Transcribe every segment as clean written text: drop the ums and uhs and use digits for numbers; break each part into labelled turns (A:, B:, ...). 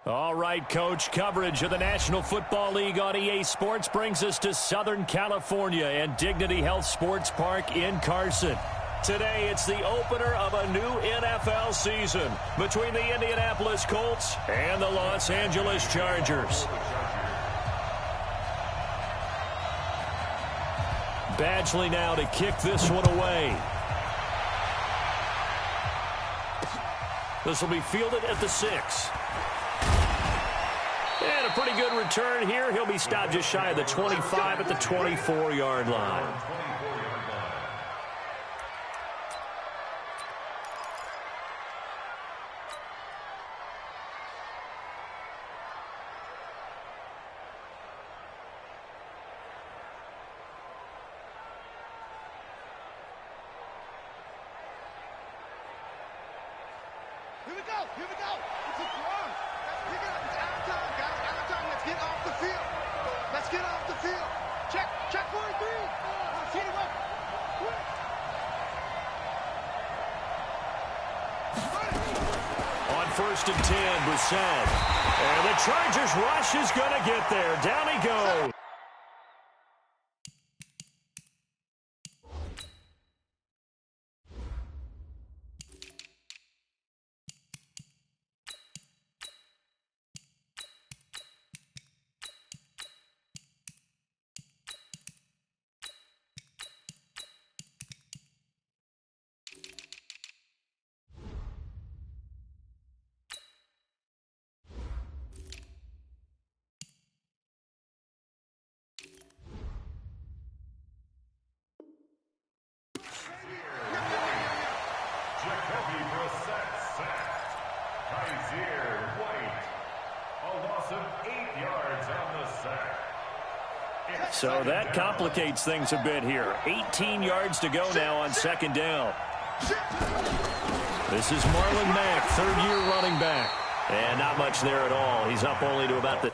A: All right, Coach, coverage of the National Football League on EA Sports brings us to Southern California and Dignity Health Sports Park in Carson. Today, it's the opener of a new NFL season between the Indianapolis Colts and the Los Angeles Chargers. Badgley now to kick this one away. This will be fielded at the 6. And a pretty good return here. He'll be stopped just shy of the 25 at the 24-yard line.
B: Here we go. It's a throw. Pick it up. It's out of time, guys. Out of time. Let's get off the field. Let's get off the field. Check 43. Let's hit him up. Quick.
A: On 1st and 10, Brissett. And the Chargers rush is going to get there. Down he goes. So that complicates things a bit here. 18 yards to go now on 2nd down. This is Marlon Mack, 3rd-year running back. And not much there at all. He's up only to about the...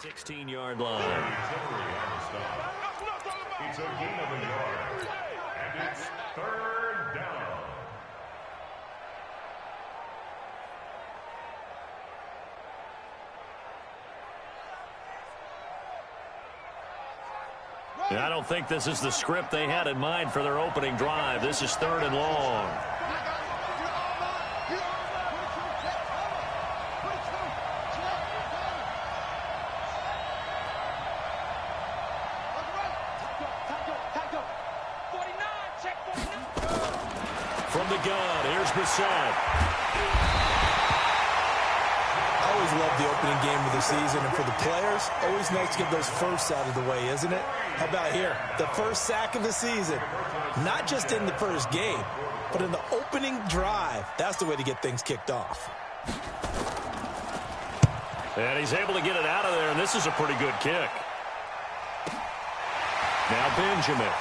A: ...16-yard line.
C: It's a gain of a yard, and it's 3rd down.
A: I don't think this is the script they had in mind for their opening drive. This is 3rd and long. From the gun, here's Brissett.
D: I always love the opening game of the season, and for the players, always nice to get those firsts out of the way, isn't it? How about here? The first sack of the season. Not just in the first game, but in the opening drive. That's the way to get things kicked off.
A: And he's able to get it out of there, and this is a pretty good kick. Now Benjamin.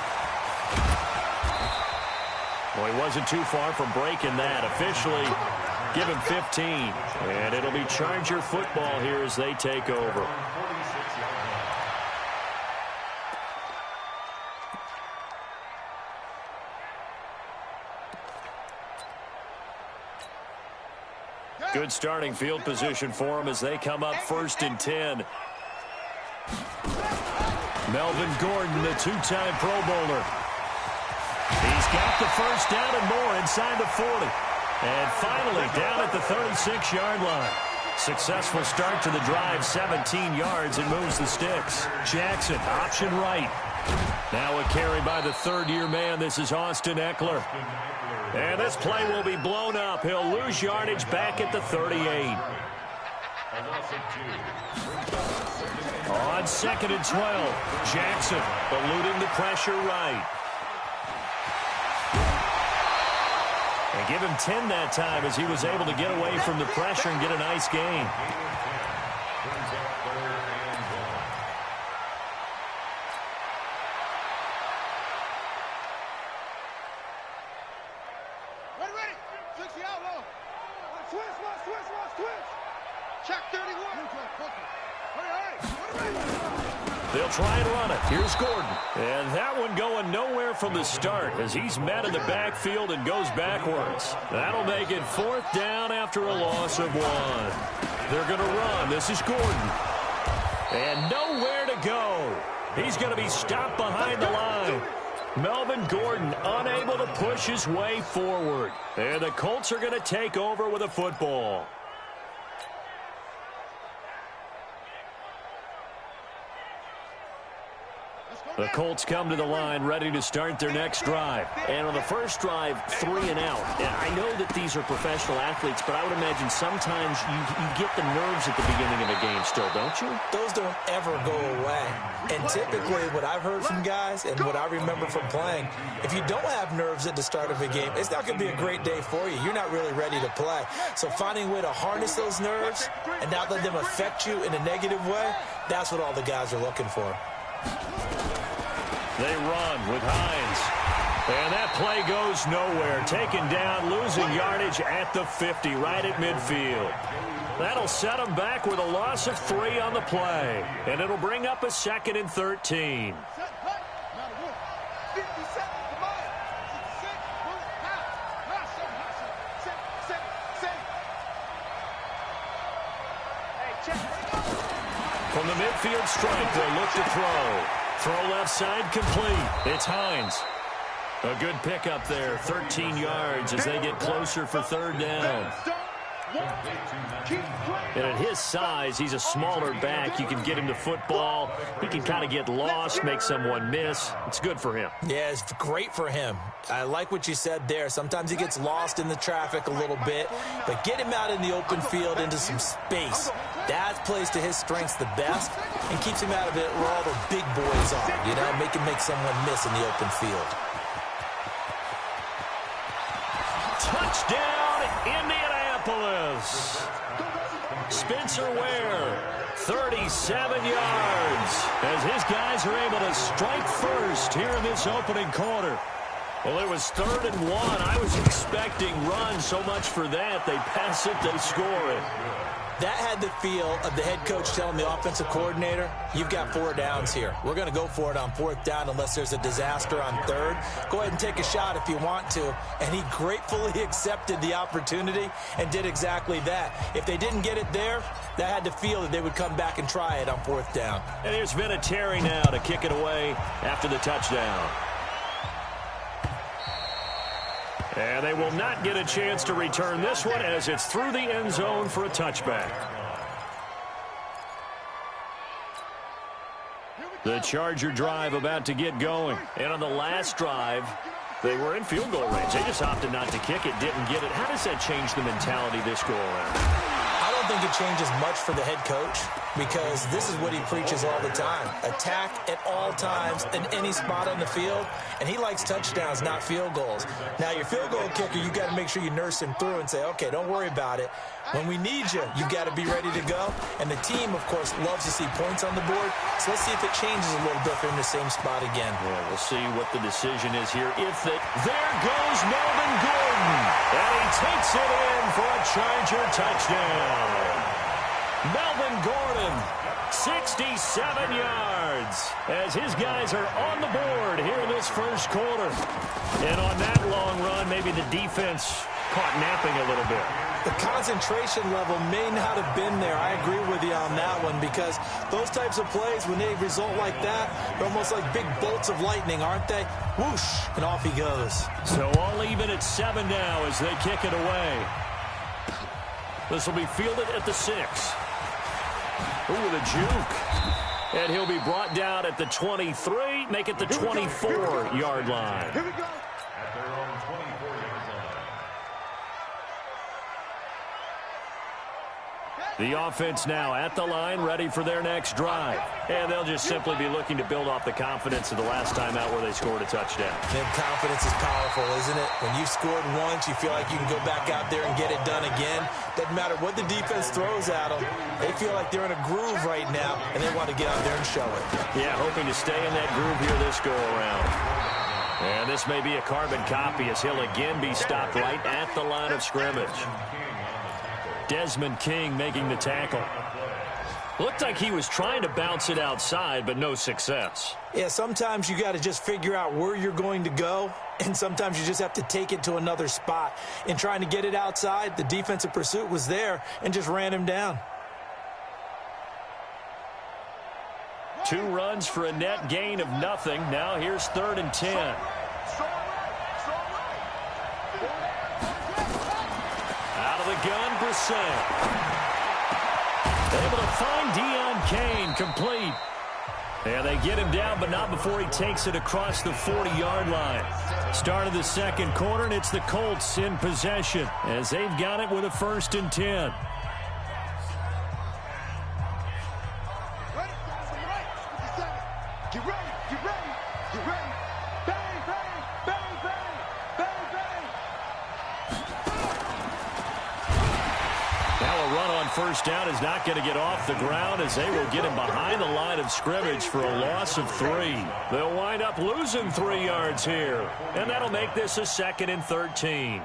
A: Well, he wasn't too far from breaking that. Officially, give him 15. And it'll be Charger football here as they take over. Good starting field position for them as they come up 1st and 10. Melvin Gordon, the two-time Pro Bowler. He's got the first down and more inside the 40. And finally down at the 36-yard line. Successful start to the drive, 17 yards, and moves the sticks. Jackson, option right. Now a carry by the 3rd-year man. This is Austin Eckler. And this play will be blown up. He'll lose yardage back at the 38. On 2nd and 12, Jackson eluding the pressure right. And give him 10 that time as he was able to get away from the pressure and get a nice gain.
B: Ready. 60 out low. Switch. Check 31.
A: They'll try and run it. Here's Gordon. And that one going nowhere from the start as he's met in the backfield and goes backwards. That'll make it 4th down after a loss of 1. They're going to run. This is Gordon. And nowhere to go. He's going to be stopped behind the line. Melvin Gordon unable to push his way forward. And the Colts are going to take over with a football. The Colts come to the line ready to start their next drive.
E: And on the first drive, 3 and out. And I know that these are professional athletes, but I would imagine sometimes you get the nerves at the beginning of a game still, don't you?
D: Those don't ever go away. And typically what I've heard from guys and what I remember from playing, if you don't have nerves at the start of a game, it's not going to be a great day for you. You're not really ready to play. So finding a way to harness those nerves and not let them affect you in a negative way, that's what all the guys are looking for.
A: They run with Hines. And that play goes nowhere. Taken down, losing yardage at the 50, right at midfield. That'll set them back with a loss of 3 on the play. And it'll bring up a 2nd and 13. From the midfield stripe, they'll look to throw. Throw left side complete. It's Hines. A good pickup there. 13 yards as they get closer for 3rd down. And at his size, he's a smaller back. You can get him the football. He can kind of get lost, make someone miss. It's good for him.
D: Yeah, it's great for him. I like what you said there. Sometimes he gets lost in the traffic a little bit, but get him out in the open field into some space. That plays to his strengths the best and keeps him out of it where all the big boys are, you know, make someone miss in the open field.
A: Touchdown, Indianapolis. Spencer Ware, 37 yards, as his guys are able to strike first here in this opening quarter. Well, it was 3rd and 1. I was expecting run, so much for that. They pass it, they score it.
D: That had the feel of the head coach telling the offensive coordinator, you've got 4 downs here. We're going to go for it on 4th down unless there's a disaster on 3rd. Go ahead and take a shot if you want to. And he gratefully accepted the opportunity and did exactly that. If they didn't get it there, that had the feel that they would come back and try it on 4th down.
A: And there's Vinatieri now to kick it away after the touchdown. And they will not get a chance to return this one as it's through the end zone for a touchback. The Charger drive about to get going. And on the last drive, they were in field goal range. They just opted not to kick it, didn't get it. How does that change the mentality this go around?
D: I don't think it changes much for the head coach because this is what he preaches all the time. Attack at all times in any spot on the field, and he likes touchdowns, not field goals. Now, your field goal kicker, you got to make sure you nurse him through and say, okay, don't worry about it. When we need you, you've got to be ready to go. And the team, of course, loves to see points on the board. So let's see if it changes a little bit if they're in the same spot again.
A: Yeah, we'll see what the decision is here. There goes Melvin Gordon. And he takes it in for a Charger touchdown. Melvin Gordon, 67 yards, as his guys are on the board here in this first quarter. And on that long run, maybe the defense caught napping a little bit.
D: The concentration level may not have been there. I agree with you on that one because those types of plays, when they result like that, they're almost like big bolts of lightning, aren't they? Whoosh, and off he goes.
A: So all even at 7 now as they kick it away. This will be fielded at the 6. Ooh, with a juke. And he'll be brought down at the 23, make it the 24-yard line.
B: Here we go.
C: At their own 24-yard line.
A: The offense now at the line, ready for their next drive. And they'll just simply be looking to build off the confidence of the last time out where they scored a touchdown.
D: And confidence is powerful, isn't it? When you've scored once, you feel like you can go back out there and get it done again. Doesn't matter what the defense throws at them. They feel like they're in a groove right now, and they want to get out there and show it.
A: Yeah, hoping to stay in that groove here this go-around. And this may be a carbon copy as he'll again be stopped right at the line of scrimmage. Desmond King making the tackle. Looked like he was trying to bounce it outside, but no success.
D: Yeah, sometimes you got to just figure out where you're going to go, and sometimes you just have to take it to another spot. In trying to get it outside, the defensive pursuit was there and just ran him down.
A: 2 runs for a net gain of nothing. Now here's 3rd and 10. Out of the gun, Brissett. Able to find Deion Kane, complete. And they get him down, but not before he takes it across the 40-yard line. Start of the second quarter, and it's the Colts in possession as they've got it with a 1st and 10.
B: Get ready, get ready, get ready. Bang, bang, bang, bang, bang, bang.
A: Now a run on 1st down is not going to get off the ground as they will get him behind the line of scrimmage for a loss of 3. They'll wind up losing 3 yards here, and that'll make this a 2nd and 13.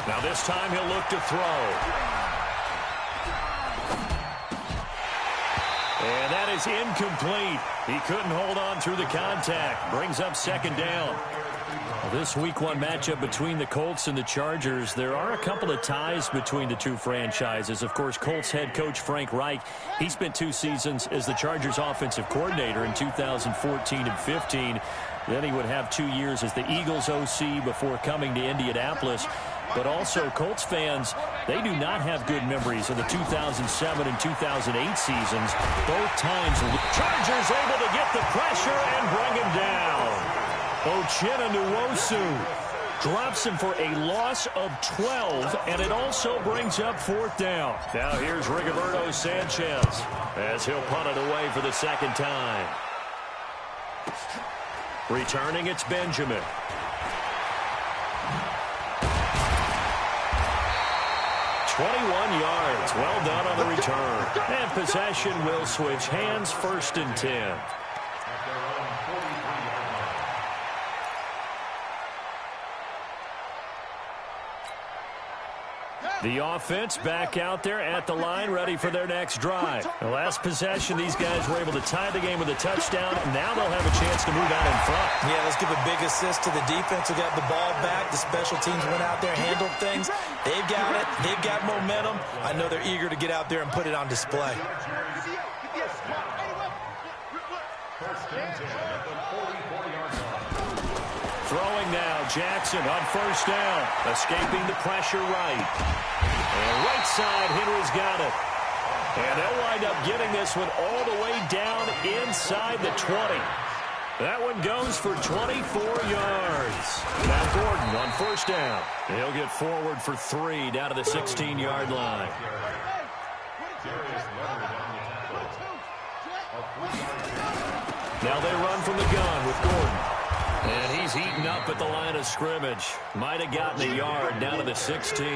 A: Now this time he'll look to throw. And that is incomplete. He couldn't hold on through the contact. Brings up 2nd down. Well, this Week 1 matchup between the Colts and the Chargers, there are a couple of ties between the two franchises. Of course, Colts head coach Frank Reich, he spent 2 seasons as the Chargers offensive coordinator in 2014 and 15. Then he would have 2 years as the Eagles OC before coming to Indianapolis. But also, Colts fans, they do not have good memories of the 2007 and 2008 seasons. Both times, Chargers able to get the pressure and bring him down. Uchenna Nwosu drops him for a loss of 12, and it also brings up 4th down. Now here's Rigoberto Sanchez as he'll punt it away for the 2nd time. Returning, it's Benjamin. $21 well done on the return. And possession will switch hands, 1st and 10. The offense back out there at the line, ready for their next drive. The last possession, these guys were able to tie the game with a touchdown. Now they'll have a chance to move out in front.
D: Yeah, let's give a big assist to the defense who got the ball back. The special teams went out there, handled things. They've got it. They've got momentum. I know they're eager to get out there and put it on display.
A: Throwing now, Jackson on 1st down. Escaping the pressure right. And right side, Henry's got it. And they'll wind up getting this one all the way down inside the 20. That one goes for 24 yards. Now Gordon on 1st down. He'll get forward for 3 down to the 16-yard line. Now they run from the gun with Gordon. And he's eaten up at the line of scrimmage. Might have gotten a yard down to the 16.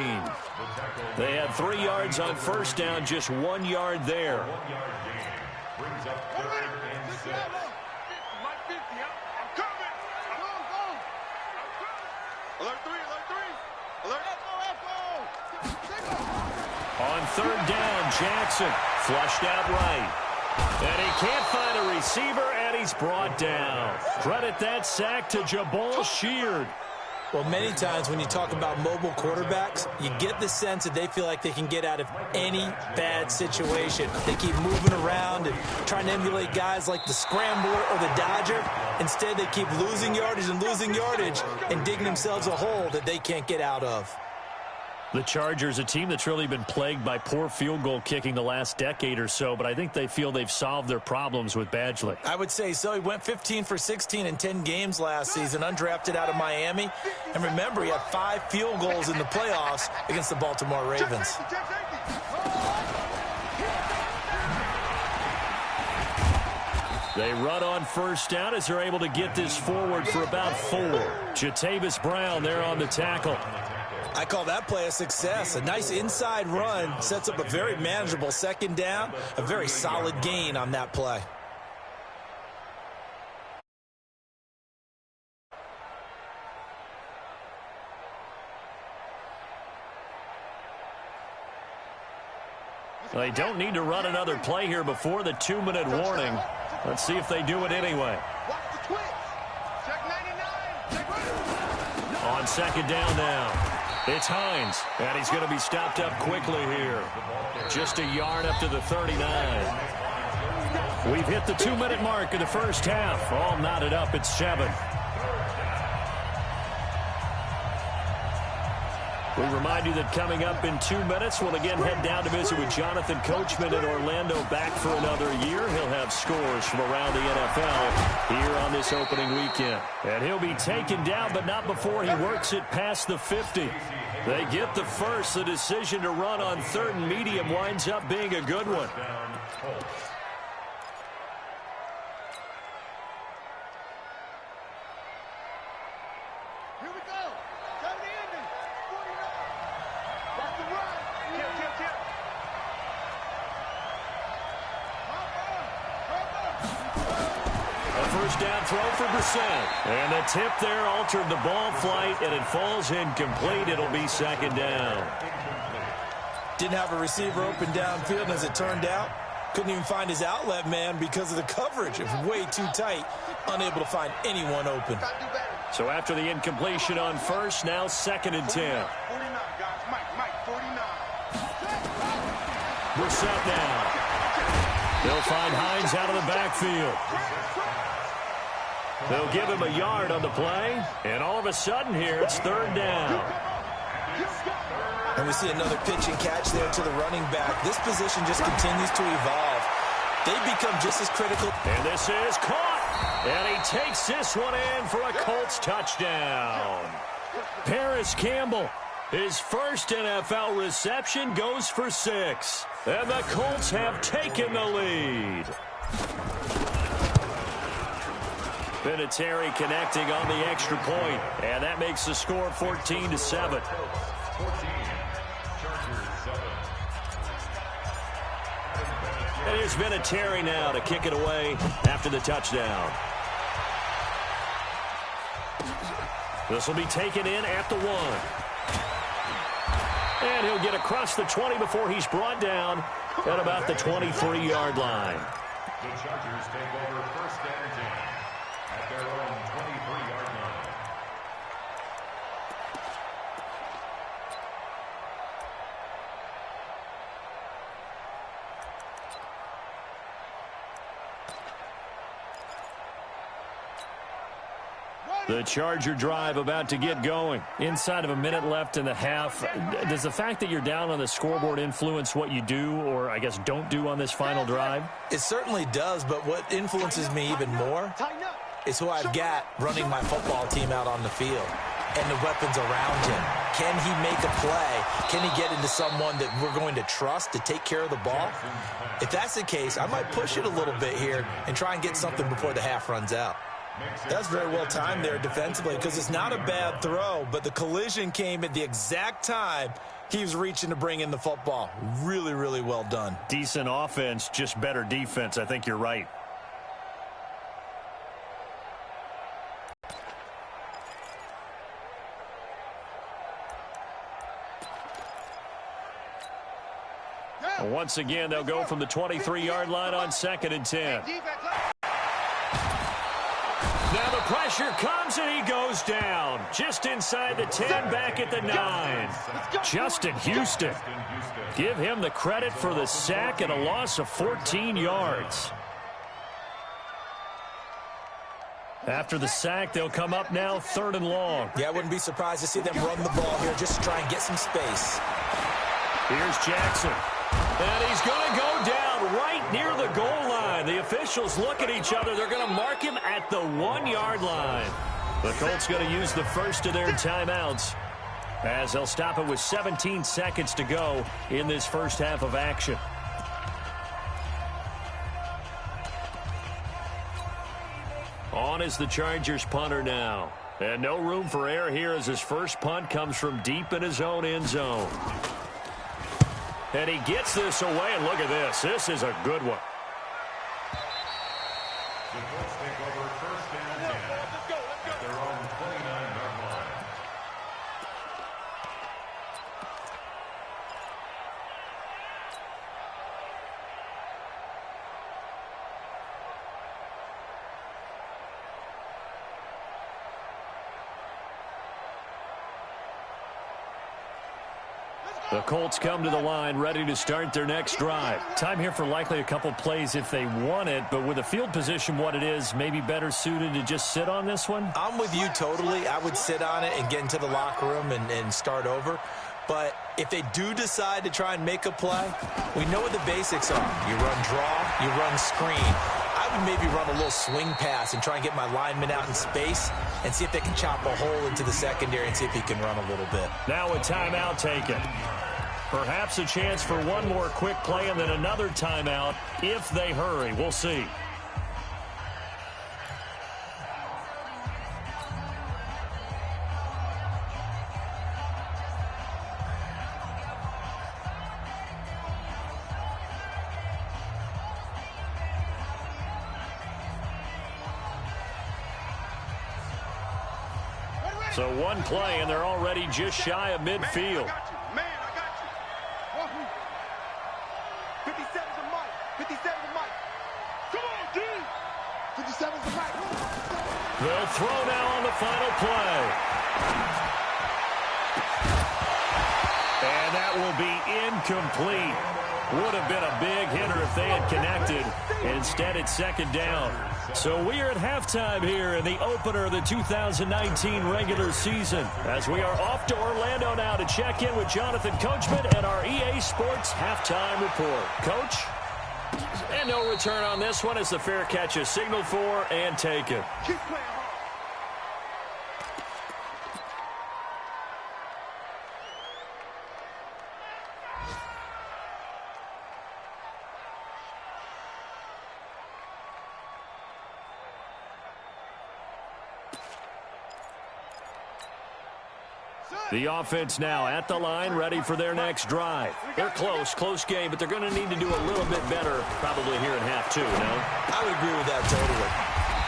A: They had 3 yards on 1st down, just 1 yard there. On 3rd down, Jackson flushed out right. And he can't find a receiver, and he's brought down. Credit that sack to Jabal Sheard.
D: Well, many times when you talk about mobile quarterbacks, you get the sense that they feel like they can get out of any bad situation. They keep moving around and trying to emulate guys like the Scrambler or the Dodger. Instead, they keep losing yardage and digging themselves a hole that they can't get out of.
A: The Chargers, a team that's really been plagued by poor field goal kicking the last decade or so, but I think they feel they've solved their problems with Badgley.
D: I would say so. He went 15 for 16 in 10 games last season, undrafted out of Miami. And remember, he had 5 field goals in the playoffs against the Baltimore Ravens.
A: They run on first down as they're able to get this forward for about 4. Jatavis Brown there on the tackle.
D: I call that play a success. A nice inside run sets up a very manageable second down, a very solid gain on that play.
A: They don't need to run another play here before the 2-minute warning. Let's see if they do it anyway. On second down now. It's Hines, and he's going to be stopped up quickly here. Just a yard up to the 39. We've hit the 2-minute mark in the first half. All knotted up at 7. We remind you that coming up in 2 minutes, we'll again head down to visit with Jonathan Coachman in Orlando, back for another year. He'll have scores from around the NFL here on this opening weekend. And he'll be taken down, but not before he works it past the 50. They get the first. The decision to run on 3rd and medium winds up being a good one. First down throw for Brissett. And the tip there altered the ball flight, and it falls incomplete. It'll be second down.
D: Didn't have a receiver open downfield, and as it turned out, couldn't even find his outlet man because of the coverage. It was way too tight, unable to find anyone open.
A: So after the incompletion on first, now 2nd and 10. Brissett now. They'll find Hines out of the backfield. They'll give him a yard on the play, and all of a sudden here, it's 3rd down.
D: And we see another pitch and catch there to the running back. This position just continues to evolve. They become just as critical.
A: And this is caught. And he takes this one in for a Colts touchdown. Paris Campbell, his first NFL reception, goes for 6. And the Colts have taken the lead. Vinatieri connecting on the extra point, and that makes the score 14-7. It is Vinatieri now to kick it away after the touchdown. This will be taken in at the 1. And he'll get across the 20 before he's brought down at about the 23-yard line.
C: The Chargers take over 1st and 10 at their own 23-yard line.
A: The Charger drive about to get going. Inside of a minute left in the half. Does the fact that you're down on the scoreboard influence what you do, or I guess don't do on this final drive?
D: It certainly does, but what influences me even more is who I've got running my football team out on the field and the weapons around him. Can he make a play? Can he get into someone that we're going to trust to take care of the ball? If that's the case, I might push it a little bit here and try and get something before the half runs out. That's very well timed there defensively because it's not a bad throw, but the collision came at the exact time he was reaching to bring in the football. Really, really well done.
A: Decent offense, just better defense. I think you're right. Once again, they'll go from the 23-yard line on 2nd and 10. Now the pressure comes and he goes down. Just inside the 10, back at the 9. Justin Houston. Give him the credit for the sack and a loss of 14 yards. After the sack, they'll come up now 3rd and long.
D: Yeah, I wouldn't be surprised to see them run the ball here just to try and get some space.
A: Here's Jackson. And he's going to go down right near the goal line. The officials look at each other. They're going to mark him at the 1-yard line. The Colts going to use the first of their timeouts as they'll stop it with 17 seconds to go in this first half of action. On is the Chargers punter now. And no room for error here as his first punt comes from deep in his own end zone. And he gets this away, and look at this. This is a good one.
C: The Colts take over first down 10 at their own 29-yard line.
A: The Colts come to the line ready to start their next drive. Time here for likely a couple plays if they want it, but with the field position what it is, maybe better suited to just sit on this one?
D: I'm with you totally. I would sit on it and get into the locker room and start over. But if they do decide to try and make a play, we know what the basics are. You run draw, you run screen. I would maybe run a little swing pass and try and get my lineman out in space and see if they can chop a hole into the secondary and see if he can run a little bit.
A: Now a timeout taken. Perhaps a chance for one more quick play and then another timeout if they hurry. We'll see. So one play, and they're already just shy of midfield.
B: Man, I got you. Wahoo. 57's a mic. 57's a mic. Come on, D. 57's a mic.
A: They'll throw now on the final play. And that will be incomplete. Would have been a big hitter if they had connected. Instead, it's second down. So we are at halftime here in the opener of the 2019 regular season as we are off to Orlando now to check in with Jonathan Coachman and our EA Sports halftime report. Coach? And no return on this one as the fair catch is signaled for and taken.
B: Keep playing hard.
A: The offense now at the line, ready for their next drive. They're close game, but they're going to need to do a little bit better probably here in half two, no?
D: I would agree with that totally.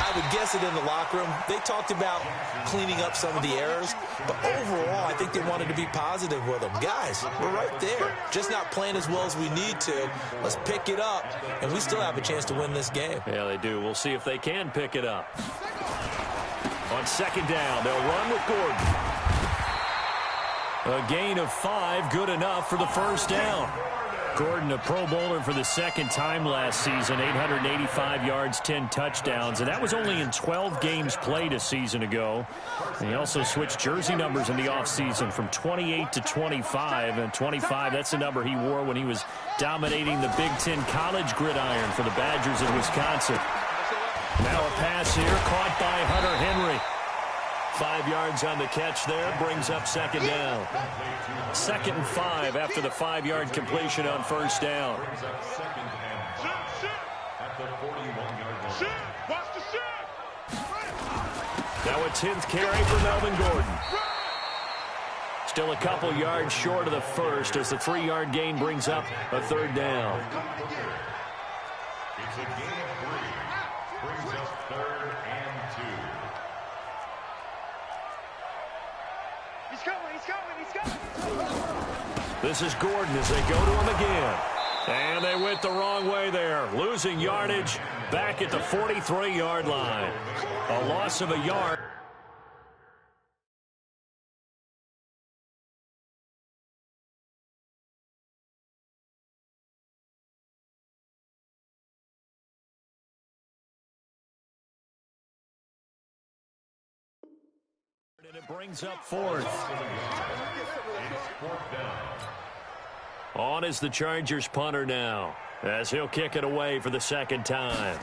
D: I would guess it in the locker room. They talked about cleaning up some of the errors, but overall, I think they wanted to be positive with them. Guys, we're right there. Just not playing as well as we need to. Let's pick it up, and we still have a chance to win this game.
A: Yeah, they do. We'll see if they can pick it up. On second down, they'll run with Gordon. A gain of 5, good enough for the first down. Gordon, a Pro Bowler for the second time last season, 885 yards, 10 touchdowns, and that was only in 12 games played a season ago. And he also switched jersey numbers in the offseason from 28 to 25, and 25, that's the number he wore when he was dominating the Big Ten college gridiron for the Badgers in Wisconsin. Now a pass here, caught by Hunter Henry. 5 yards on the catch there, brings up second down. 2nd and 5 after the 5-yard completion on first down.
C: Brings up second and 5 at the 41-yard line.
B: Watch the shot.
A: Now a 10th carry for Melvin Gordon. Still a couple yards short of the first as the 3-yard gain brings up a third down.
C: It's a gain of 3. Brings up 3rd and 2.
B: He's coming.
A: This is Gordon as they go to him again. And they went the wrong way there. Losing yardage back at the 43-yard line. A loss of a yard. And it brings up fourth. On is the Chargers punter now, as he'll kick it away for the second time.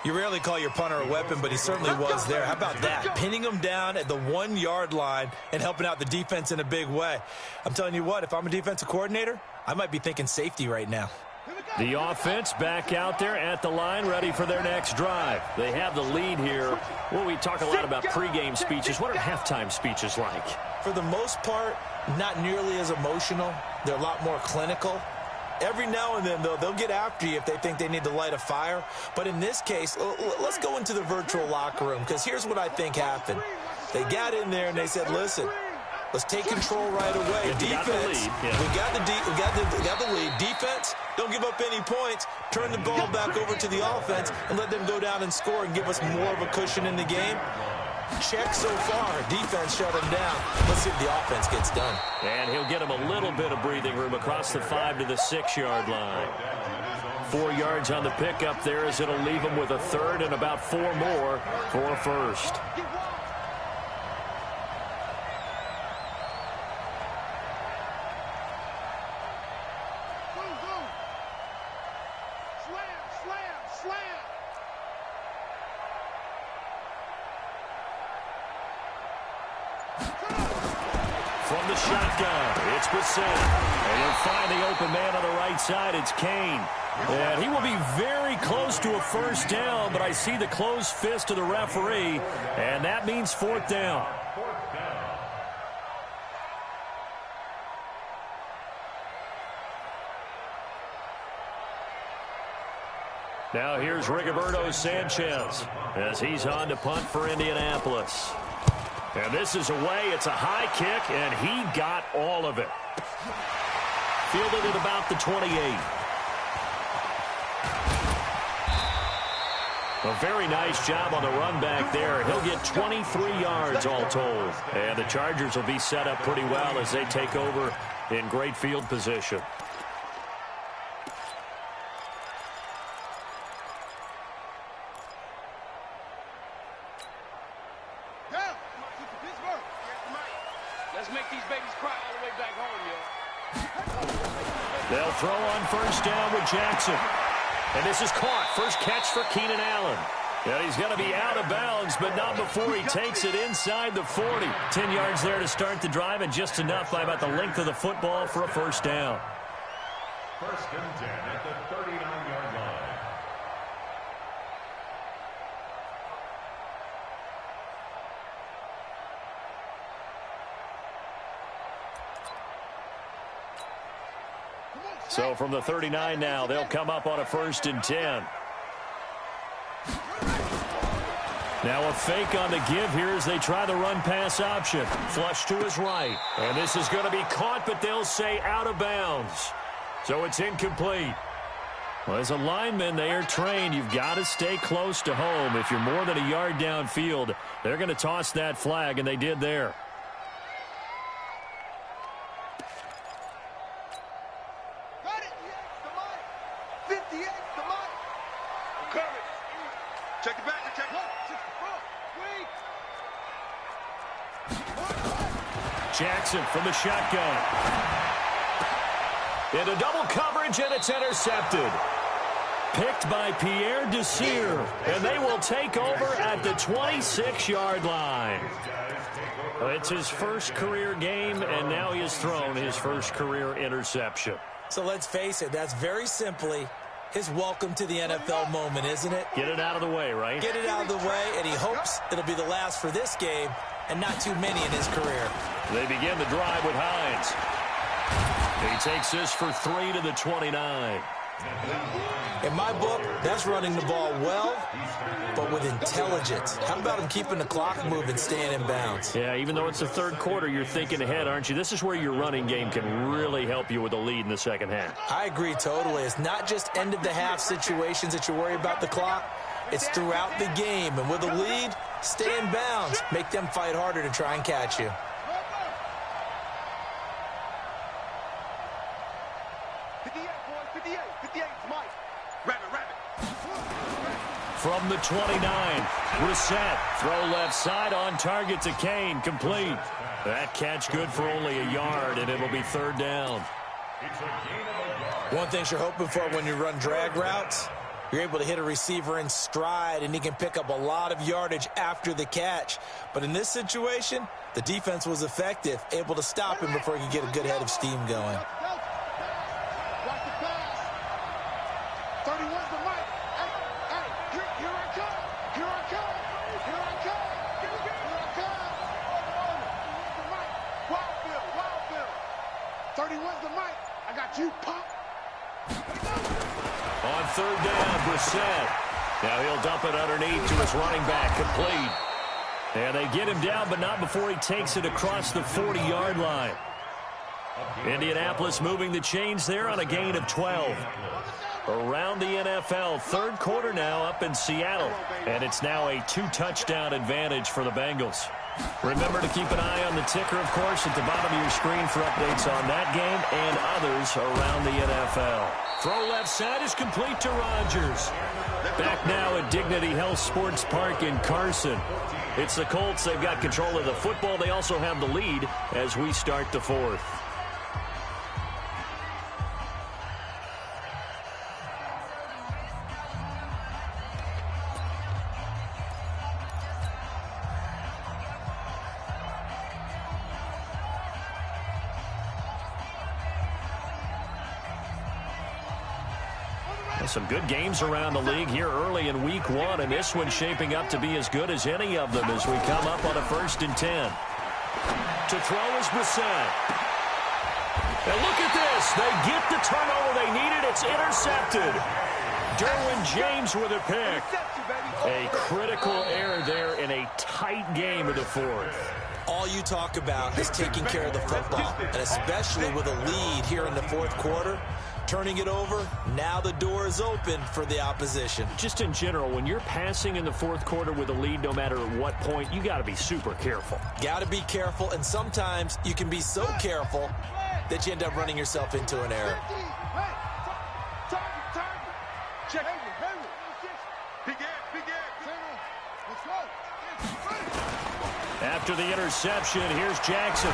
D: You rarely call your punter a weapon, but he certainly was there. How about that? Pinning him down at the 1-yard line and helping out the defense in a big way. I'm telling you what, if I'm a defensive coordinator, I might be thinking safety right now.
A: The offense back out there at the line, ready for their next drive. They have the lead here. Well, we talk a lot about pregame speeches. What are halftime speeches like?
D: For the most part, not nearly as emotional. They're a lot more clinical. Every now and then, though, they'll get after you if they think they need to light a fire. But in this case, let's go into the virtual locker room, because here's what I think happened. They got in there and they said, listen, let's take control right away. Defense, we got the lead. Defense, don't give up any points. Turn the ball back over to the offense and let them go down and score and give us more of a cushion in the game. Check so far. Defense shut him down. Let's see if the offense gets done.
A: And he'll get him a little bit of breathing room across the 5 to the 6-yard line. 4 yards on the pickup there, as it'll leave him with a third and about 4 more for a first. From the shotgun, it's Bissett. And he'll find the open man on the right side. It's Kane. And he will be very close to a first down, but I see the closed fist of the referee, and that means fourth down. Now here's Rigoberto Sanchez as he's on to punt for Indianapolis. And this is away. It's a high kick, and he got all of it. Fielded at about the 28. A very nice job on the run back there. He'll get 23 yards all told. And the Chargers will be set up pretty well as they take over in great field position. They'll throw on first down with Jackson. And this is caught. First catch for Keenan Allen. And he's going to be out of bounds, but not before he takes it inside the 40. 10 yards there to start the drive, and just enough by about the length of the football for a first down.
C: First and 10 at the 39-yard line.
A: So from the 39 now, they'll come up on a first and 10. Now a fake on the give here as they try the run-pass option. Flush to his right. And this is going to be caught, but they'll say out of bounds. So it's incomplete. Well, as a lineman, they are trained. You've got to stay close to home. If you're more than a yard downfield, they're going to toss that flag, and they did there. Jackson from the shotgun. Into double coverage, and it's intercepted. Picked by Pierre Desir, and they will take over at the 26-yard line. It's his first career game, and now he has thrown his first career interception.
D: So let's face it, that's very simply his welcome to the NFL moment, isn't it?
A: Get it out of the way, right?
D: Get it out of the way, and he hopes it'll be the last for this game and not too many in his career.
A: They begin the drive with Hines. He takes this for 3 to the 29.
D: In my book, that's running the ball well, but with intelligence. How about him keeping the clock moving, staying in bounds?
A: Yeah, even though it's the third quarter, you're thinking ahead, aren't you? This is where your running game can really help you with a lead in the second half.
D: I agree totally. It's not just end-of-the-half situations that you worry about the clock. It's throughout the game. And with a lead, stay in bounds. Make them fight harder to try and catch you.
A: from the 29. Brissett, throw left side on target to Kane, complete. That catch good for only a yard, and it'll be third down.
D: One thing you're hoping for when you run drag routes, you're able to hit a receiver in stride, and he can pick up a lot of yardage after the catch. But in this situation, the defense was effective, able to stop him before he could get a good head of steam going.
B: Watch the pass. 31's the mic. Hey, here I come. Here I come. Here I come. Here I come. The mic. Wild Bill. 31's the mic. I got you, pop.
A: On third down, Brissett. Now he'll dump it underneath to his running back, complete. And they get him down, but not before he takes it across the 40-yard line. Indianapolis moving the chains there on a gain of 12. Around the NFL, third quarter now up in Seattle. And it's now a 2-touchdown advantage for the Bengals. Remember to keep an eye on the ticker, of course, at the bottom of your screen for updates on that game and others around the NFL. Throw left side is complete to Rodgers. Back now at Dignity Health Sports Park in Carson. It's the Colts. They've got control of the football. They also have the lead as we start the fourth. Some good games around the league here early in week one, and this one's shaping up to be as good as any of them as we come up on a 1st and 10. To throw is Brissett. And look at this. They get the turnover they needed. It's intercepted. Derwin James with a pick. A critical error there in a tight game of the fourth.
D: All you talk about is taking care of the football, and especially with a lead here in the fourth quarter. Turning it over, now the door is open for the opposition.
E: Just in general, when you're passing in the fourth quarter with a lead, no matter at what point, you got to be super careful.
D: Got to be careful, and sometimes you can be so careful that you end up running yourself into an error.
B: Check.
A: After the interception, here's Jackson.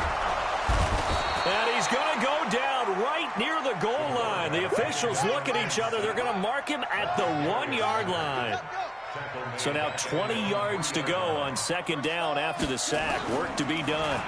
A: And he's going to go down right near the goal line. The officials look at each other. They're going to mark him at the 1-yard line. So now 20 yards to go on 2nd down after the sack. Work to be done.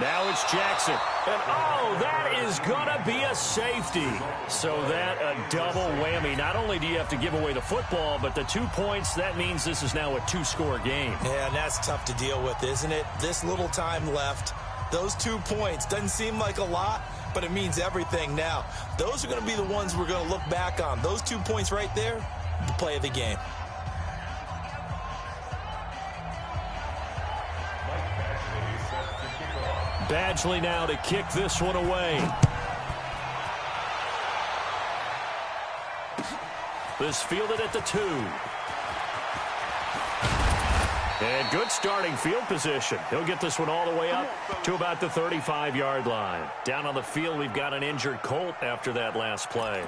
A: Now it's Jackson. And, oh, that is going to be a safety. So that a double whammy. Not only do you have to give away the football, but the 2 points, that means this is now a 2-score game.
D: Yeah, and that's tough to deal with, isn't it? This little time left. Those 2 points doesn't seem like a lot, but it means everything now. Those are going to be the ones we're going to look back on. Those 2 points right there, the play of the game.
A: Badgley now to kick this one away. This fielded at the 2. And good starting field position. He'll get this one all the way up to about the 35-yard line. Down on the field, we've got an injured Colt after that last play.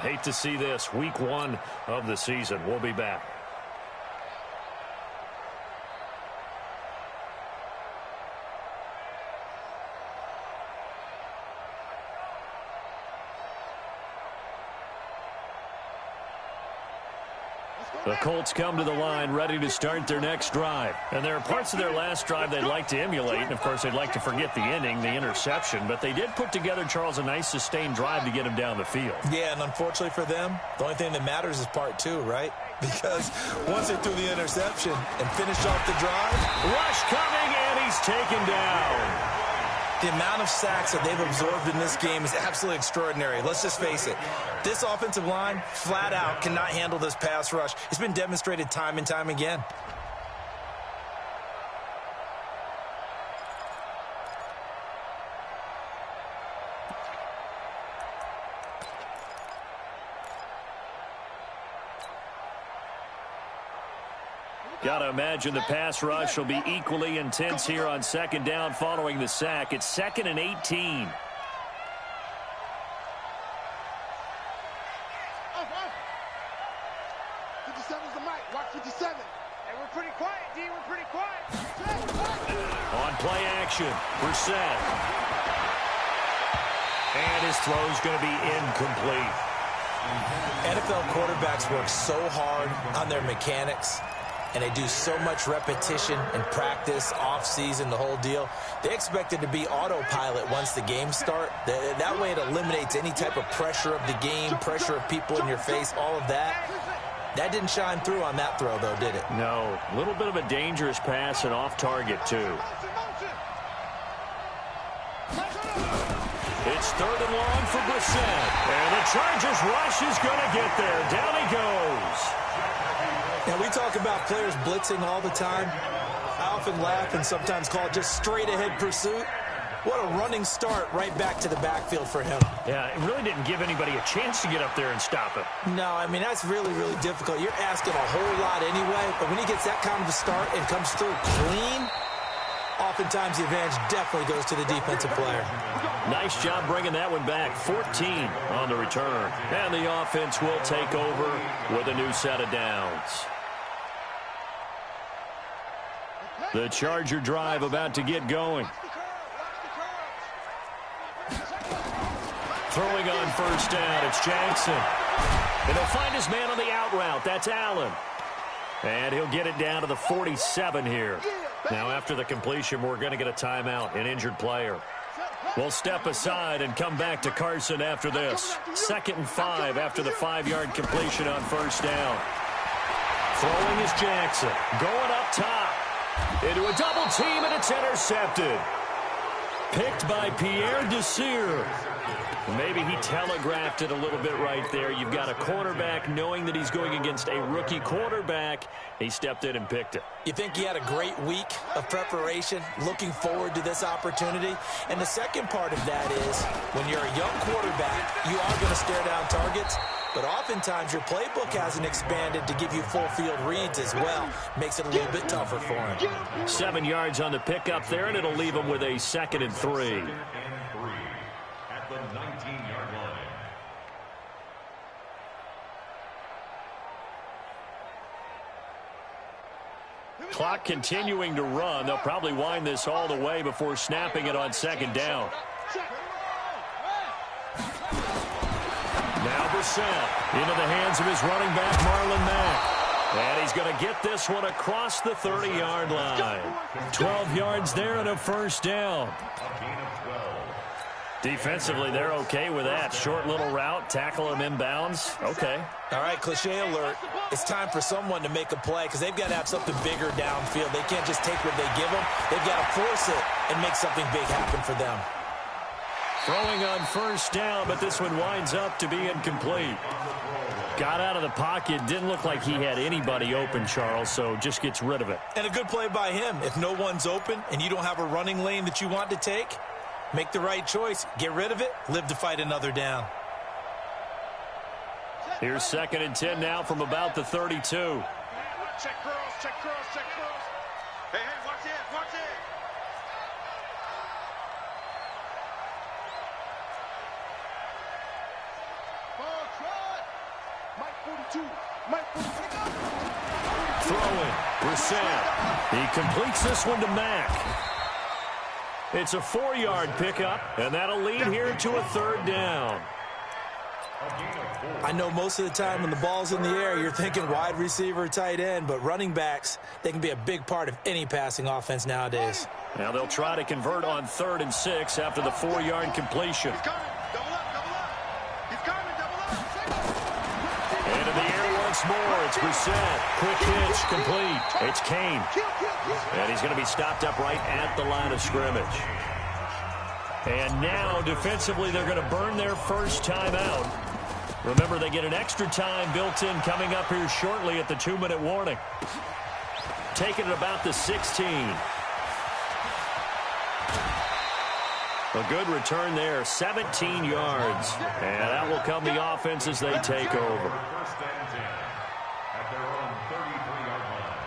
A: Hate to see this. Week 1 of the season. We'll be back. The Colts come to the line ready to start their next drive. And there are parts of their last drive they'd like to emulate. And, of course, they'd like to forget the ending, the interception. But they did put together, Charles, a nice sustained drive to get him down the field.
D: Yeah, and unfortunately for them, the only thing that matters is part 2, right? Because once they threw the interception and finished off the drive.
A: Rush coming, and he's taken down.
D: The amount of sacks that they've absorbed in this game is absolutely extraordinary. Let's just face it. This offensive line, flat out, cannot handle this pass rush. It's been demonstrated time and time again.
A: Got to imagine the pass rush will be equally intense here on 2nd down following the sack. It's 2nd and 18.
B: Good
A: play action. Brissett. And his throw's going to be incomplete.
D: NFL quarterbacks work so hard on their mechanics, and they do so much repetition and practice, off-season, the whole deal. They expect it to be autopilot once the games start. That way it eliminates any type of pressure of the game, pressure of people in your face, all of that. That didn't shine through on that throw, though, did it?
A: No. A little bit of a dangerous pass and off target, too. It's 3rd and long for Brissett. And the Chargers rush is going to get there. Down he goes.
D: And we talk about players blitzing all the time. I often laugh and sometimes call it just straight-ahead pursuit. What a running start right back to the backfield for him.
A: Yeah, it really didn't give anybody a chance to get up there and stop him.
D: No, I mean, that's really, really difficult. You're asking a whole lot anyway, but when he gets that kind of a start and comes through clean, oftentimes the advantage definitely goes to the defensive player.
A: Nice job bringing that one back. 14 on the return. And the offense will take over with a new set of downs. The Charger drive about to get going. Throwing on 1st down, it's Jackson. And he'll find his man on the out route. That's Allen. And he'll get it down to the 47 here. Now, after the completion, we're going to get a timeout, an injured player. We'll step aside and come back to Carson after this. 2nd and 5 after the 5-yard completion on 1st down. Throwing is Jackson. Going up top. Into a double team, and it's intercepted. Picked by Pierre Desir. Maybe he telegraphed it a little bit right there. You've got a cornerback knowing that he's going against a rookie quarterback. He stepped in and picked it.
D: You think he had a great week of preparation, looking forward to this opportunity? And the second part of that is, when you're a young quarterback, you are going to stare down targets, but oftentimes your playbook hasn't expanded to give you full field reads as well. Makes it a little bit tougher for him.
A: 7 yards on the pickup there, and it'll leave him with a 2nd and 3.
C: At the 19-yard line.
A: Clock continuing to run. They'll probably wind this all the way before snapping it on 2nd down. Now Brissett into the hands of his running back, Marlon Mack. And he's going to get this one across the 30-yard line. 12 yards there and a 1st down. Defensively, they're okay with that. Short little route, tackle him inbounds. Okay.
D: All right, cliche alert. It's time for someone to make a play because they've got to have something bigger downfield. They can't just take what they give them. They've got to force it and make something big happen for them.
A: Throwing on 1st down, but this one winds up to be incomplete. Got out of the pocket. Didn't look like he had anybody open, Charles, so just gets rid of it.
D: And a good play by him. If no one's open and you don't have a running lane that you want to take, make the right choice. Get rid of it. Live to fight another down.
A: Here's 2nd and 10 now from about the 32.
B: Check girls, check girls, check girls. Hey, watch it, watch it. Ball trot. Mike 42. Mike 42.
A: Throwing. Brissett. He completes this one to Mack. It's a 4-yard pickup, and that'll lead here to a 3rd down.
D: I know most of the time when the ball's in the air, you're thinking wide receiver, tight end, but running backs, they can be a big part of any passing offense nowadays.
A: Now they'll try to convert on 3rd and 6 after the 4-yard completion.
B: He's coming. Double up, double up. He's coming, double up.
A: Into the air once more. It's Brissett. Quick pitch, complete. It's Kane. And he's going to be stopped up right at the line of scrimmage. And now, defensively, they're going to burn their first timeout. Remember, they get an extra time built in coming up here shortly at the 2-minute warning. Taking it about the 16. A good return there, 17 yards. And that will come the offense as they take over.
C: 1st and 10 at their own 33-yard line.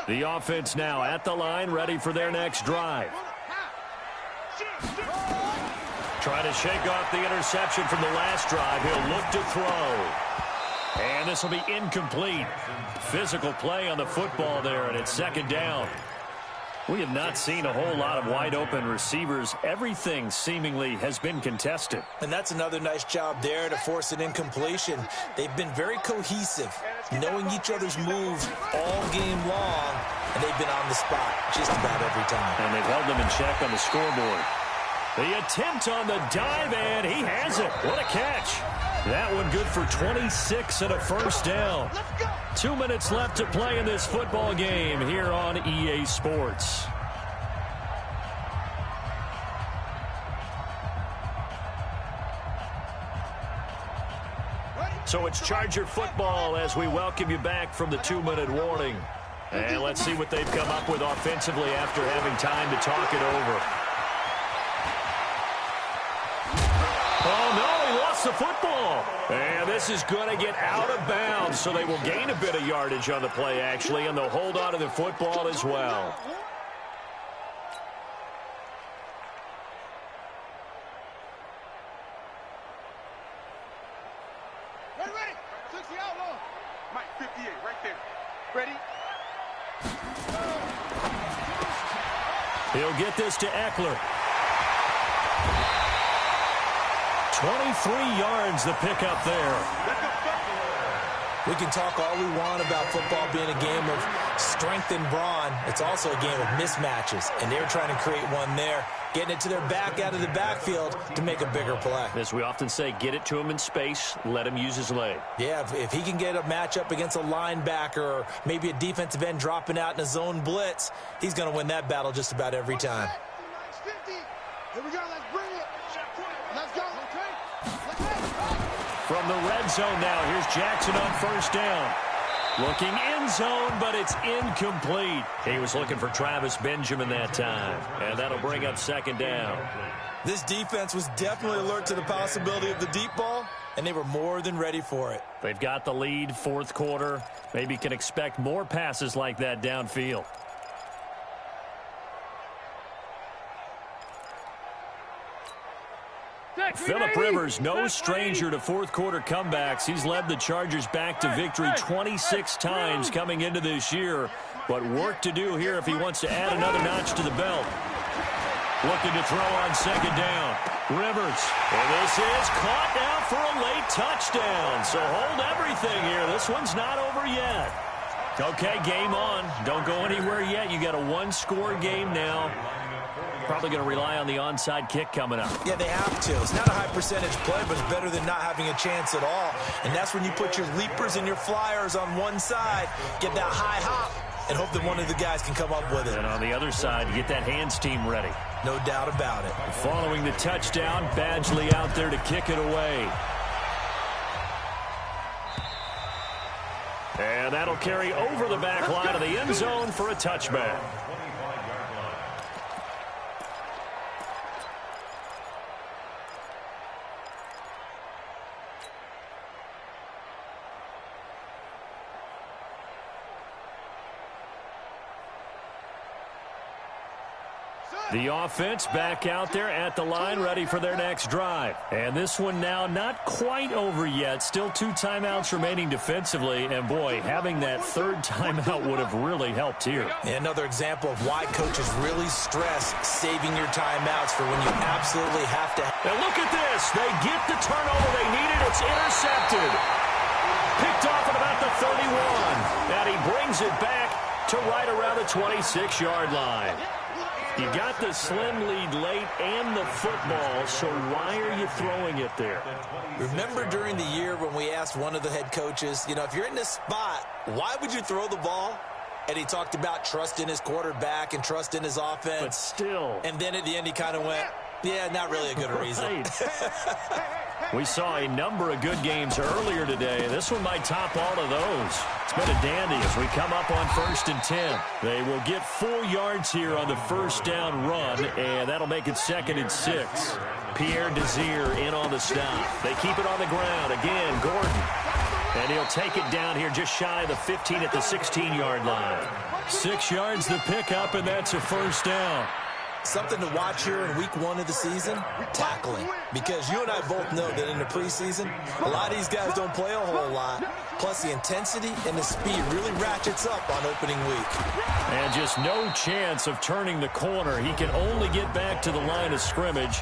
A: The offense now at the line, ready for their next drive. Trying to shake off the interception from the last drive. He'll look to throw. And this will be incomplete. Physical play on the football there, and it's second down. We have not seen a whole lot of wide-open receivers. Everything seemingly has been contested.
D: And that's another nice job there to force an incompletion. They've been very cohesive, knowing each other's moves all game long, and they've been on the spot just about every time.
A: And they've held them in check on the scoreboard. The attempt on the dive, and he has it. What a catch. That one good for 26 and a first down. 2 minutes left to play in this football game here on EA Sports. So it's Charger football as we welcome you back from the 2-minute warning. And let's see what they've come up with offensively after having time to talk it over. Oh, no, he lost the football. And this is going to get out of bounds, so they will gain a bit of yardage on the play, actually, and they'll hold on to the football as well.
B: Ready. 60 out long. Mike, 58, right there. Ready?
A: He'll get this to Eckler. 23 yards the pickup there.
D: We can talk all we want about football being a game of strength and brawn. It's also a game of mismatches, and they're trying to create one there, getting it to their back out of the backfield to make a bigger play.
A: As we often say, get it to him in space, let him use his leg.
D: Yeah, if he can get a matchup against a linebacker or maybe a defensive end dropping out in a zone blitz, he's going to win that battle just about every time.
B: 50. Here we go. Let's bring it. Let's go.
A: From the red zone now, here's Jackson on first down. Looking end zone, but it's incomplete. He was looking for Travis Benjamin that time, and that'll bring up second down.
D: This defense was definitely alert to the possibility of the deep ball, and they were more than ready for it.
A: They've got the lead, fourth quarter. Maybe can expect more passes like that downfield. Phillip Rivers, no stranger to fourth-quarter comebacks. He's led the Chargers back to victory 26 times coming into this year. But work to do here if he wants to add another notch to the belt. Looking to throw on second down. Rivers. And this is caught now for a late touchdown. So hold everything here. This one's not over yet. Okay, game on. Don't go anywhere yet. You got a one-score game now. Probably going to rely on the onside kick coming up.
D: Yeah, they have to. It's not a high-percentage play, but it's better than not having a chance at all. And that's when you put your leapers and your flyers on one side, get that high hop, and hope that one of the guys can come up with it.
A: And on the other side, you get that hands team ready.
D: No doubt about it.
A: Following the touchdown, Badgley out there to kick it away. And that'll carry over the back line of the end zone for a touchback. The offense back out there at the line, ready for their next drive. And this one now not quite over yet. Still 2 timeouts remaining defensively. And, boy, having that third timeout would have really helped here.
D: And another example of why coaches really stress saving your timeouts for when you absolutely have to.
A: And look at this. They get the turnover they needed. It's intercepted. Picked off at about the 31. And he brings it back to right around the 26-yard line. You got the slim lead late and the football, so why are you throwing it there?
D: Remember during the year when we asked one of the head coaches, you know, if you're in this spot, why would you throw the ball? And he talked about trust in his quarterback and trust in his offense.
A: But still.
D: And then at the end he kind of went, yeah, not really a good reason.
A: We saw a number of good games earlier today. This one might top all of those. It's been a dandy as we come up on 1st and 10. They will get 4 yards here on the first down run, and that'll make it 2nd and 6. Pierre Desir in on the stop. They keep it on the ground. Again, Gordon. And he'll take it down here just shy of the 15 at the 16-yard line. 6 yards the pickup, and that's a first down.
D: Something to watch here in week 1 of the season, tackling. Because you and I both know that in the preseason, a lot of these guys don't play a whole lot. Plus, the intensity and the speed really ratchets up on opening week.
A: And just no chance of turning the corner. He can only get back to the line of scrimmage.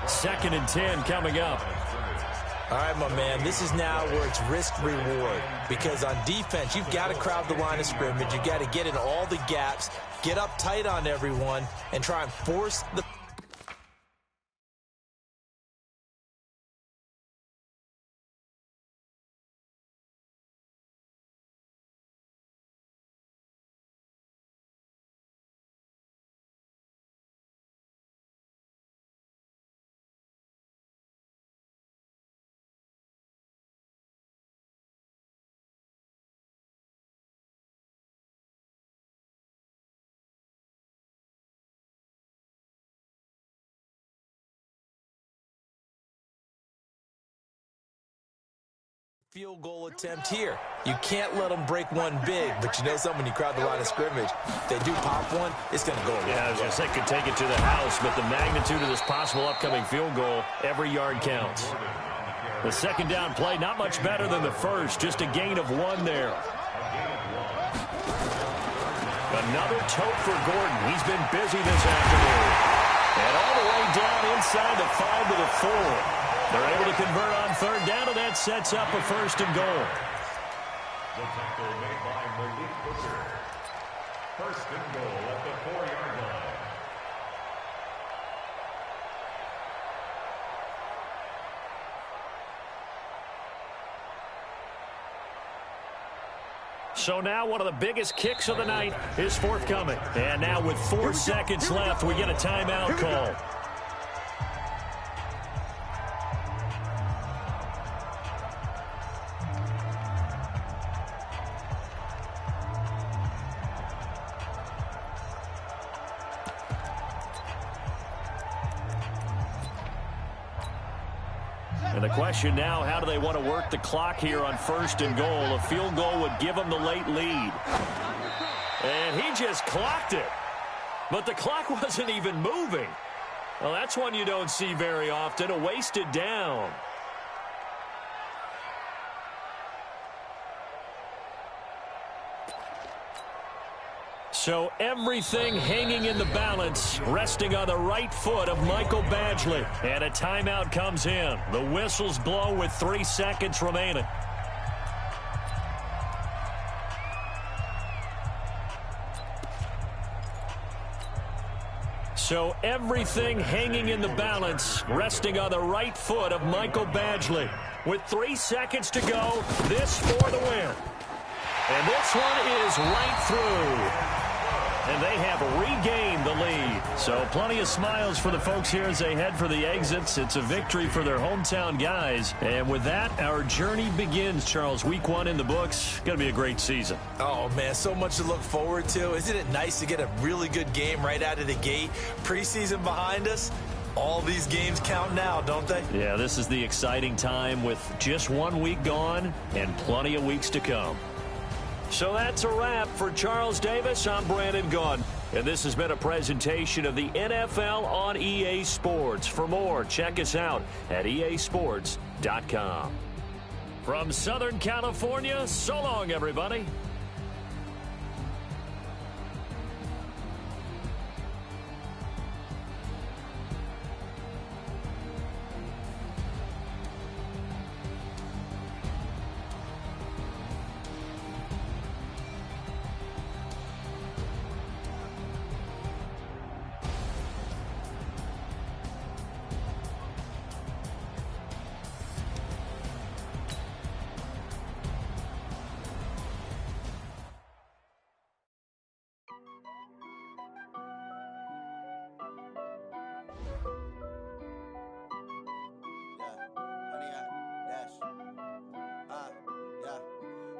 A: 2nd and 10 coming up.
D: All right, my man, this is now where it's risk-reward. Because on defense, you've got to crowd the line of scrimmage. You've got to get in all the gaps, get up tight on everyone, and try and force the... Field goal attempt here. You can't let them break one big, but you know something, when you crowd the line of scrimmage, if they do pop one, it's going to go away.
A: Yeah, I was going to say, could take it to the house, but the magnitude of this possible upcoming field goal, every yard counts. The 2nd down play, not much better than the first, just a gain of 1 there. Another tote for Gordon. He's been busy this afternoon. And all the way down inside the 5 to the 4. They're able to convert on 3rd down, and that sets up a 1st and goal.
C: The tackle made by Malik Hooker. 1st and goal at the 4-yard line.
A: So now one of the biggest kicks of the night is forthcoming. And now with 4 seconds left, we get a timeout call. And the question now, how do they want to work the clock here on 1st and goal? A field goal would give them the late lead. And he just clocked it. But the clock wasn't even moving. Well, that's one you don't see very often, a wasted down. So everything hanging in the balance, resting on the right foot of Michael Badgley. And a timeout comes in. The whistles blow with 3 seconds remaining. So everything hanging in the balance, resting on the right foot of Michael Badgley. With 3 seconds to go, this for the win. And this one is right through. And they have regained the lead. So plenty of smiles for the folks here as they head for the exits. It's a victory for their hometown guys. And with that, our journey begins, Charles. Week 1 in the books. Going to be a great season.
D: Oh, man, so much to look forward to. Isn't it nice to get a really good game right out of the gate? Preseason behind us. All these games count now, don't they?
A: Yeah, this is the exciting time with just 1 week gone and plenty of weeks to come. So that's a wrap for Charles Davis. I'm Brandon Gunn. And this has been a presentation of the NFL on EA Sports. For more, check us out at easports.com. From Southern California, so long, everybody.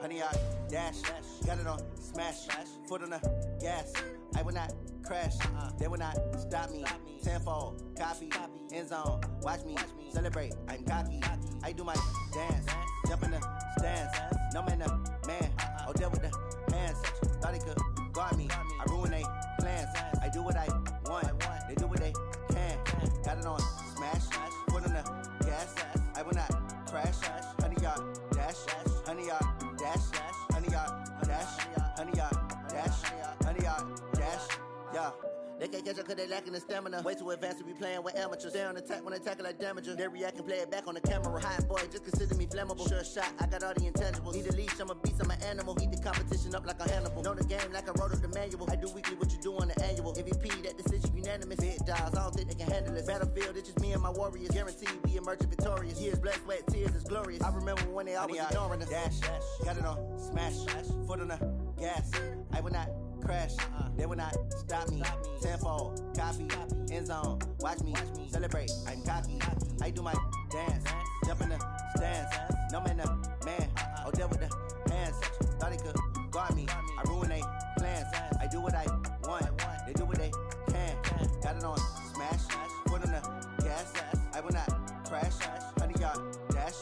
F: Honey, I dash, got it on smash, foot on the gas. I will not crash, they will not stop me. Tenfold, copy, end zone, watch me celebrate. I'm cocky, I do my dance, jump in the stands. No man, Oh, there with the hands. Thought he could guard me. I ruin they plans. I do what I want. They do what they can. Got it on smash. Put on the gas. I will not crash. 100-yard dash. 100-yard dash. 100-yard dash. 100-yard dash. 100-yard dash. Yeah. They can't catch up cause they lacking the stamina. Way too advanced to be playing with amateurs. Stay on attack when they tackle like damager. They react and play it back on the camera. Hot boy, just consider me flammable. Sure shot, I got all the intangibles. Need a leash, I'm a beast, I'm an animal. Heat the competition up like a Hannibal. Know the game like I wrote up the manual. I do weekly what you do on the annual. MVP, that decision unanimous. Big dials, I don't think they can handle it. Battlefield, it's just me and my warriors. Guaranteed we emerge victorious. Years, blood, sweat, tears is glorious. I remember when they always ignoring us. Dash, got it on smash. Foot on the gas. I will not crash. They will not stop me. Tenfold, copy, end zone. Watch me celebrate. I'm cocky. I do my dance. Jump in the stands. No man, the man. Oh, there with the hands. Thought he could guard me. I ruin they plans. I do what I want. They do what they can. Got it on smash. Foot on the gas. I will not crash. 100-yard dash.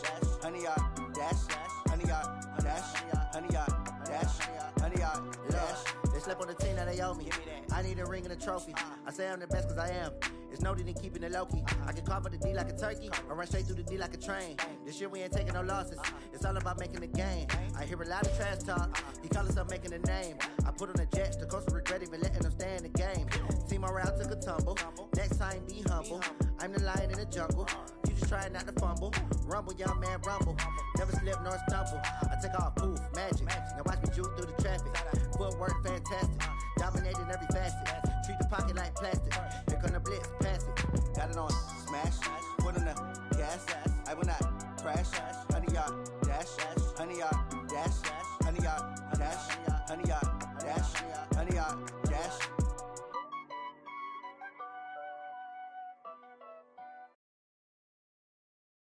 F: 100-yard dash. 100-yard dash. 100-yard dash. 100-yard dash. They slept on the team that they owe me. I need a ring and a trophy. I say I'm the best cause I am. It's noted in keeping it low-key. I can carve up the D like a turkey or run straight through the D like a train. This year we ain't taking no losses. It's all about making the game. I hear a lot of trash talk. He call himself making a name. I put on the Jets. The coach regret even letting them stay in the game. Team morale took a tumble. Next time be humble. I'm the lion in the jungle. You just trying not to fumble. Rumble, young man, rumble. Never slip nor stumble. I take off, poof, magic. Now watch me juke through the traffic. Footwork fantastic. Dominating every facet. Treat the pocket like plastic. Here come the blitz.